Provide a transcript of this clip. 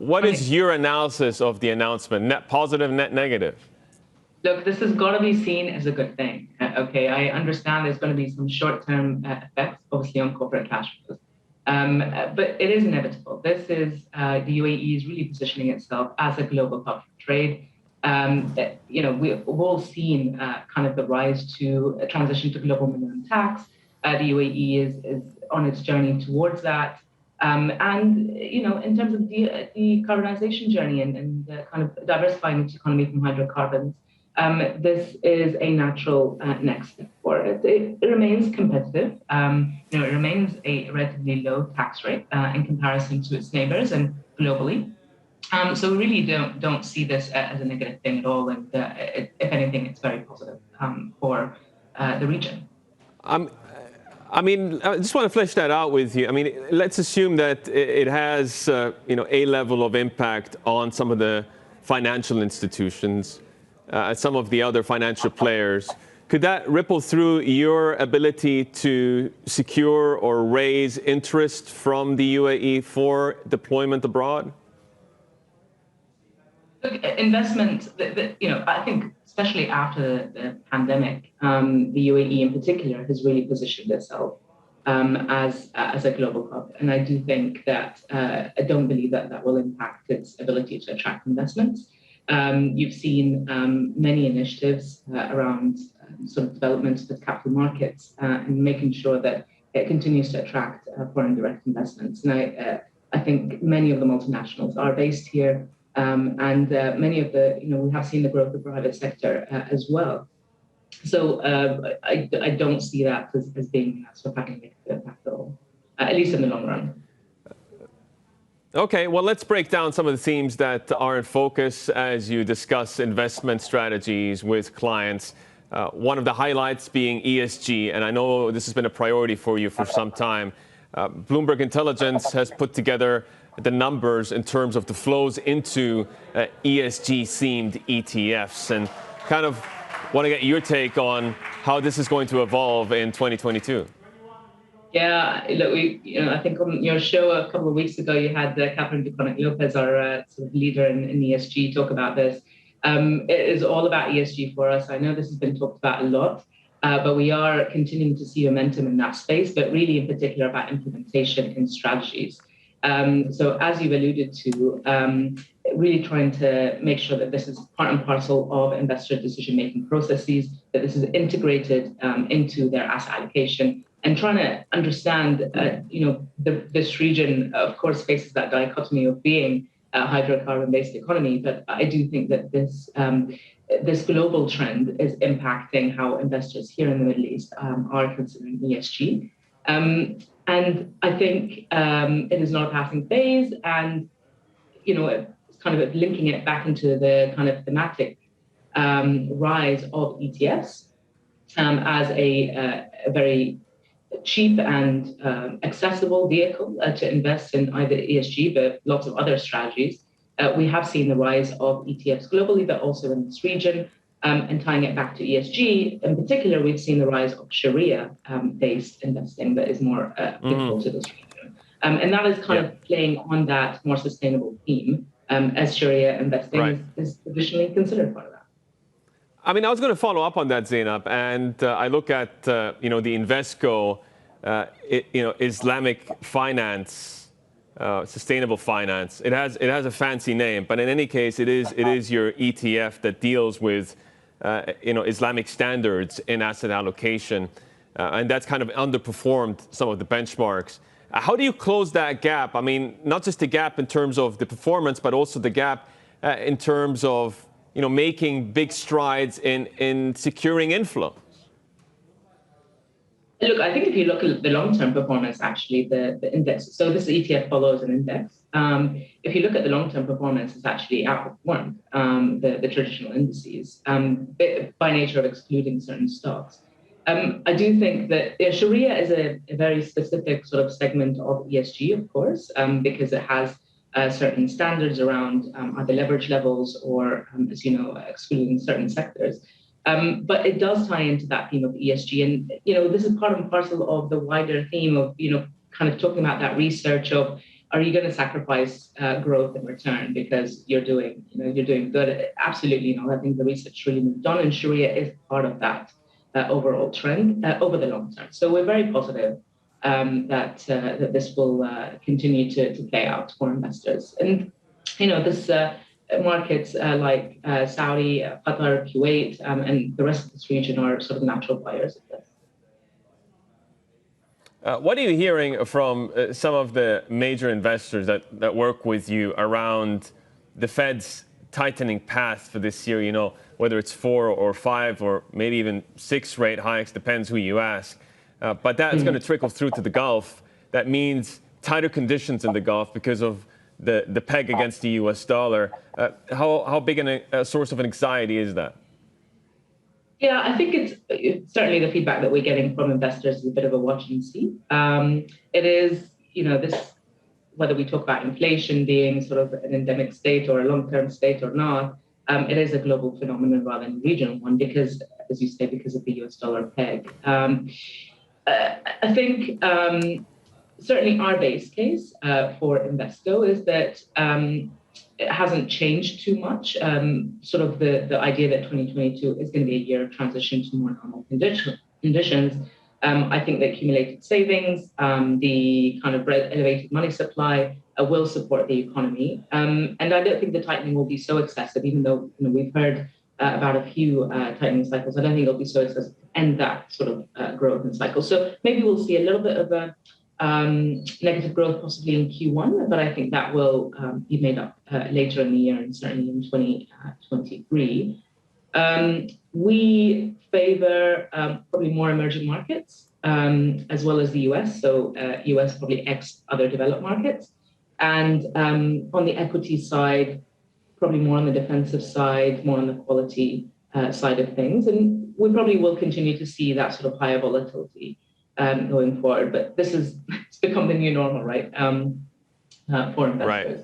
What is your analysis of the announcement? Net positive, net negative? Look, this has got to be seen as a good thing. Okay, I understand there's going to be some short-term effects, obviously, on corporate cash flows. But it is inevitable. This is the UAE is really positioning itself as a global hub for trade. We've all seen kind of the rise to a transition to global minimum tax. The UAE is on its journey towards that. In terms of the decarbonization journey and kind of diversifying its economy from hydrocarbons, this is a natural next step for it. It remains competitive. It remains a relatively low tax rate in comparison to its neighbors and globally. So we really don't see this as a negative thing at all. And if anything, it's very positive for the region. I just want to flesh that out with you. I mean, let's assume that it has, a level of impact on some of the financial institutions, some of the other financial players. Could that ripple through your ability to secure or raise interest from the UAE for deployment abroad? Look, investment, I think especially after the pandemic, the UAE in particular has really positioned itself as a global hub. And I do think that I don't believe that will impact its ability to attract investments. You've seen many initiatives around sort of development of the capital markets and making sure that it continues to attract foreign direct investments. And I think many of the multinationals are based here. And many of we have seen the growth of the private sector as well. So I don't see that as being sort of having a negative impact at all, at least in the long run. Okay, well, let's break down some of the themes that are in focus as you discuss investment strategies with clients. One of the highlights being ESG, and I know this has been a priority for you for some time. Bloomberg Intelligence has put together the numbers in terms of the flows into ESG-themed ETFs, and kind of want to get your take on how this is going to evolve in 2022. Yeah, look, I think on your show a couple of weeks ago, you had Catherine Lopez, our sort of leader in ESG, talk about this. It is all about ESG for us. I know this has been talked about a lot, but we are continuing to see momentum in that space, but really in particular about implementation in strategies. So as you've alluded to, really trying to make sure that this is part and parcel of investor decision-making processes, that this is integrated into their asset allocation, and trying to understand, this region, of course, faces that dichotomy of being a hydrocarbon-based economy. But I do think that this global trend is impacting how investors here in the Middle East are considering ESG. And I think it is not a passing phase, and it's kind of linking it back into the kind of thematic rise of ETFs as a very cheap and accessible vehicle to invest in either ESG, but lots of other strategies. We have seen the rise of ETFs globally, but also in this region. And tying it back to ESG, in particular, we've seen the rise of Sharia-based investing that is more applicable to this region. And that is kind of playing on that more sustainable theme as Sharia investing is traditionally considered part of that. I mean, I was going to follow up on that, Zainab, and I look at, the Invesco, Islamic finance, sustainable finance. It has a fancy name, but in any case, it is your ETF that deals with, Islamic standards in asset allocation, and that's kind of underperformed some of the benchmarks. How do you close that gap? I mean, not just the gap in terms of the performance, but also the gap in terms of making big strides in securing inflow? Look, I think if you look at the long-term performance, actually, the index, so this ETF follows an index. If you look at the long-term performance, it's actually outperformed the traditional indices by nature of excluding certain stocks. I do think that Sharia is a very specific sort of segment of ESG, of course, because it has certain standards around either leverage levels or, as you know, excluding certain sectors. But it does tie into that theme of ESG. And, this is part and parcel of the wider theme of, kind of talking about that research of, are you going to sacrifice growth in return because you're doing good? Absolutely not. I think the research really moved on, and Sharia is part of that overall trend over the long term. So we're very positive that this will continue to play out for investors. And this markets like Saudi, Qatar, Kuwait, and the rest of this region are sort of natural buyers of this. What are you hearing from some of the major investors that work with you around the Fed's tightening path for this year? Whether it's 4 or 5 or maybe even 6 rate hikes, depends who you ask. But that's going to trickle through to the Gulf. That means tighter conditions in the Gulf because of the peg against the US dollar. How big a source of anxiety is that? Yeah, I think it's certainly the feedback that we're getting from investors is a bit of a watch and see. It is, this, whether we talk about inflation being sort of an endemic state or a long-term state or not, it is a global phenomenon rather than a regional one because, as you say, because of the US dollar peg. I think certainly our base case for Invesco is that it hasn't changed too much. Sort of the idea that 2022 is going to be a year of transition to more normal conditions. I think the accumulated savings, the kind of elevated money supply will support the economy. And I don't think the tightening will be so excessive, even though we've heard about a few tightening cycles. I don't think it'll be so excessive to end that sort of growth and cycle. So maybe we'll see a little bit of a negative growth possibly in Q1, but I think that will be made up later in the year and certainly in 2023. We favor probably more emerging markets as well as the US, so US probably X other developed markets. And on the equity side, probably more on the defensive side, more on the quality side of things. And we probably will continue to see that sort of higher volatility going forward. But it's become the new normal, right, for investors. Right.